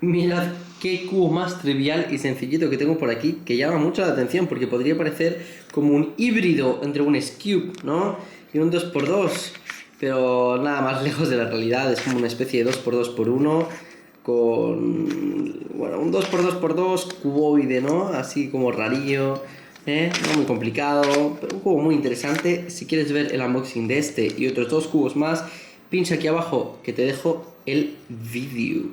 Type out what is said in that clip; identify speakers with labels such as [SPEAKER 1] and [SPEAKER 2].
[SPEAKER 1] Mirad qué cubo más trivial y sencillito que tengo por aquí, que llama mucho la atención porque podría parecer como un híbrido entre un S-Cube, ¿no? Y un 2x2, pero nada más lejos de la realidad, es como una especie de 2x2x1 con, bueno, un 2x2x2 cuboide, ¿no? Así como rarillo, no muy complicado, pero un cubo muy interesante. Si quieres ver el unboxing de este y otros dos cubos más, pincha aquí abajo que te dejo el vídeo.